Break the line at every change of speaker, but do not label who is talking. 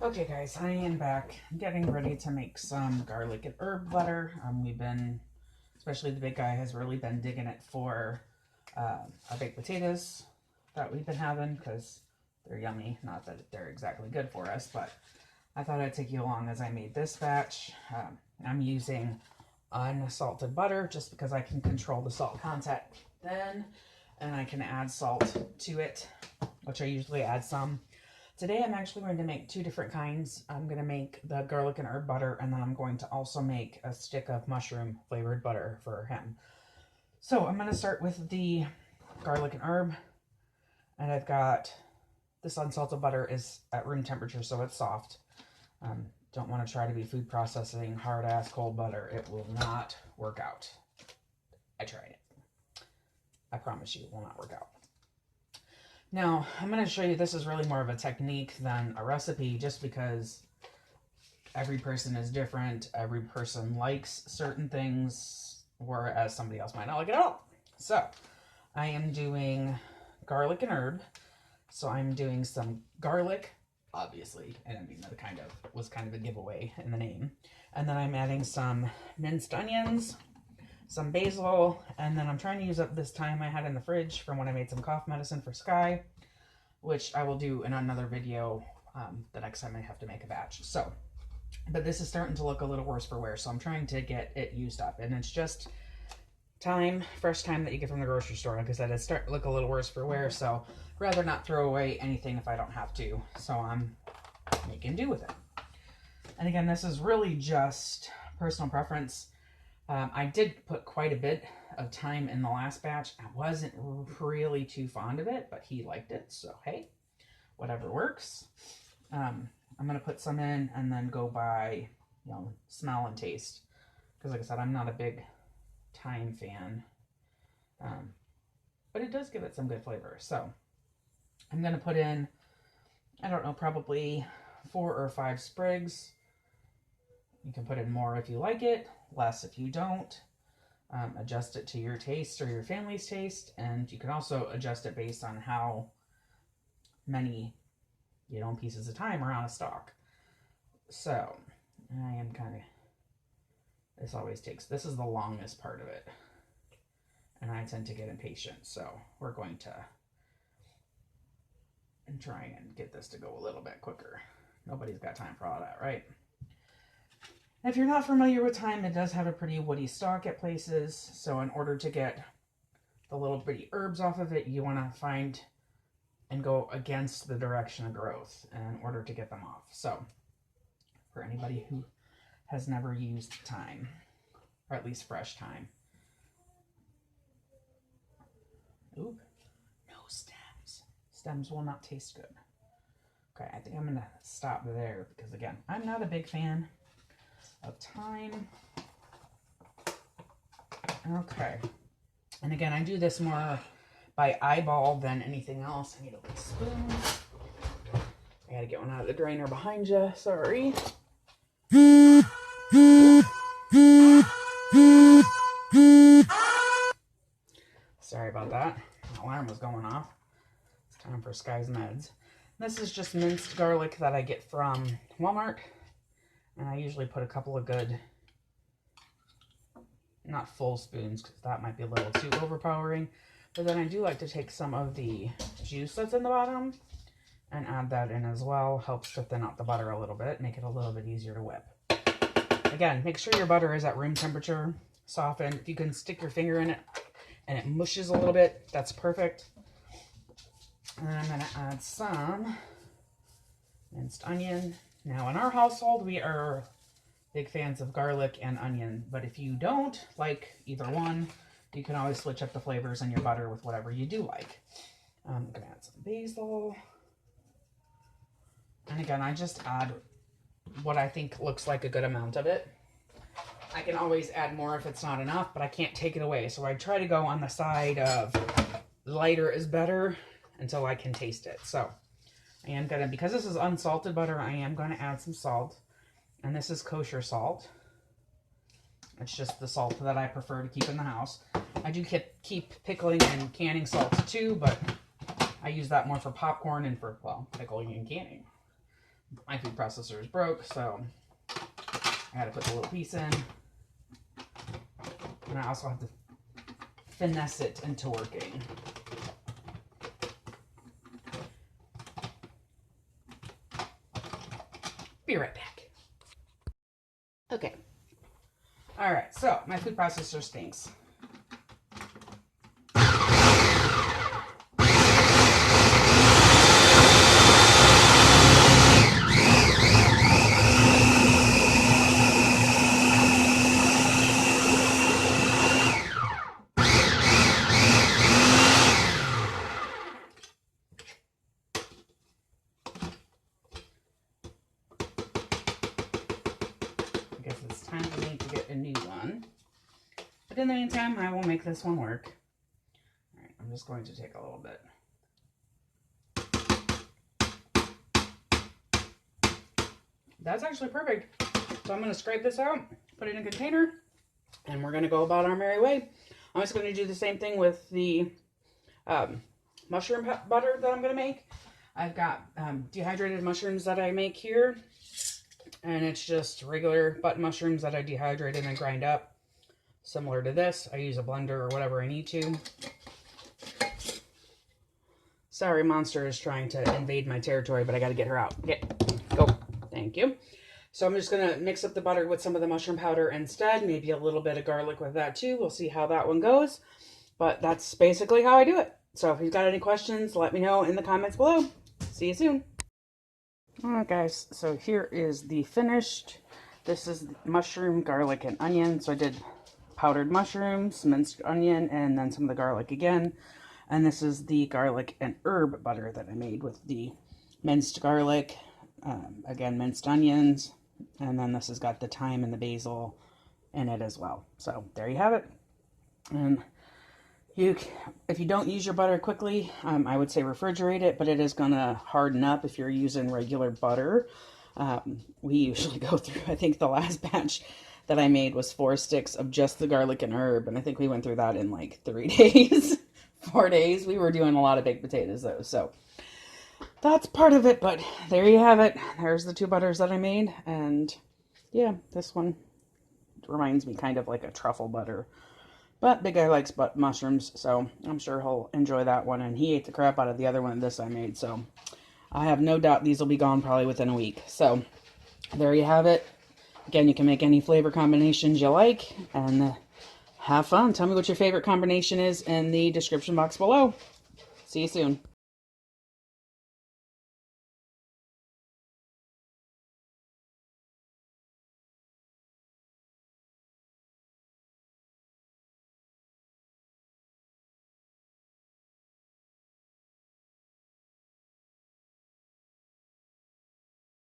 Okay guys, I am back. I'm getting ready to make some garlic and herb butter. Especially the big guy has really been digging it for our baked potatoes that we've been having because they're yummy. Not that they're exactly good for us, but I thought I'd take you along as I made this batch. I'm using unsalted butter just because I can control the salt content then, and I can add salt to it, which I usually add some. Today I'm actually going to make two different kinds. I'm going to make the garlic and herb butter, and then I'm going to also make a stick of mushroom flavored butter for him. So I'm going to start with the garlic and herb, and I've got this unsalted butter is at room temperature, so it's soft. Don't want to try to be food processing hard ass cold butter. It will not work out. I tried it. I promise you it will not work out. Now, I'm going to show you, this is really more of a technique than a recipe, just because every person is different. Every person likes certain things, whereas somebody else might not like it at all. So, I am doing garlic and herb. So, I'm doing some garlic, obviously, and I mean, that was kind of a giveaway in the name. And then I'm adding some minced onions, some basil, and then I'm trying to use up this thyme I had in the fridge from when I made some cough medicine for Sky, which I will do in another video the next time I have to make a batch. So, but this is starting to look a little worse for wear, so I'm trying to get it used up, and it's just thyme, fresh thyme that you get from the grocery store. Like I said, it's starting to look a little worse for wear, so rather not throw away anything if I don't have to, so I'm making do with it. And again, this is really just personal preference. I did put quite a bit of thyme in the last batch. I wasn't really too fond of it, but he liked it, so hey, whatever works. I'm going to put some in and then go by, smell and taste. Because like I said, I'm not a big thyme fan. But it does give it some good flavor. So I'm going to put in, I don't know, probably 4 or 5 sprigs. You can put in more if you like it, less if you don't. Adjust it to your taste or your family's taste, and you can also adjust it based on how many, pieces of thyme are on a stalk. So, I am kind of, this is the longest part of it, and I tend to get impatient, so we're going to try and get this to go a little bit quicker. Nobody's got time for all that, right? If you're not familiar with thyme, it does have a pretty woody stalk at places. So in order to get the little bitty herbs off of it, you want to find and go against the direction of growth in order to get them off. So for anybody who has never used thyme, or at least fresh thyme. Ooh, no stems. Stems will not taste good. Okay, I think I'm going to stop there because, again, I'm not a big fan of thyme. Okay, and again, I do this more by eyeball than anything else. I need a little spoon. I gotta get one out of the drainer behind you. Sorry. Sorry about that. The alarm was going off. It's time for Sky's meds. This is just minced garlic that I get from Walmart. And I usually put a couple of good, not full spoons, because that might be a little too overpowering. But then I do like to take some of the juice that's in the bottom and add that in as well. Helps to thin out the butter a little bit, make it a little bit easier to whip. Again, make sure your butter is at room temperature, softened. If you can stick your finger in it and it mushes a little bit, that's perfect. And then I'm going to add some minced onion. Now, in our household, we are big fans of garlic and onion, but if you don't like either one, you can always switch up the flavors in your butter with whatever you do like. I'm going to add some basil. And again, I just add what I think looks like a good amount of it. I can always add more if it's not enough, but I can't take it away. So I try to go on the side of lighter is better until I can taste it. So I am going to, because this is unsalted butter, I am going to add some salt. And this is kosher salt. It's just the salt that I prefer to keep in the house. I do keep pickling and canning salts too, but I use that more for popcorn and for, well, pickling and canning. my food processor is broke, so I had to put the little piece in. And I also have to finesse it into working. Be right back. Okay. All right, so my food processor stinks. I guess it's time for me to get a new one. But in the meantime, I will make this one work. All right, I'm just going to take a little bit. That's actually perfect. So I'm going to scrape this out, put it in a container, and we're going to go about our merry way. I'm just going to do the same thing with the mushroom butter that I'm going to make. I've got dehydrated mushrooms that I make here, and it's just regular button mushrooms that I dehydrate and grind up. Similar to this, I use a blender or whatever I need to. Sorry, Monster is trying to invade my territory, but I got to get her out. Go. Thank you. So I'm just going to mix up the butter with some of the mushroom powder instead. Maybe a little bit of garlic with that too. We'll see how that one goes. But that's basically how I do it. So if you've got any questions, let me know in the comments below. See you soon. Alright guys, so here is the finished. This is mushroom, garlic, and onion. So I did powdered mushrooms, minced onion, and then some of the garlic again. And this is the garlic and herb butter that I made with the minced garlic, again, minced onions, and then this has got the thyme and the basil in it as well. So there you have it. And if you don't use your butter quickly, I would say refrigerate it, but it is going to harden up if you're using regular butter. We usually go through, I think the last batch that I made was 4 sticks of just the garlic and herb, and I think we went through that in like 3 days, 4 days. We were doing a lot of baked potatoes though, so that's part of it, but there you have it. There's the 2 butters that I made, and yeah, this one reminds me kind of like a truffle butter. But Big Guy likes mushrooms, so I'm sure he'll enjoy that one. And he ate the crap out of the other one this I made, so I have no doubt these will be gone probably within a week. So there you have it. Again, you can make any flavor combinations you like, and have fun. Tell me what your favorite combination is in the description box below. See you soon.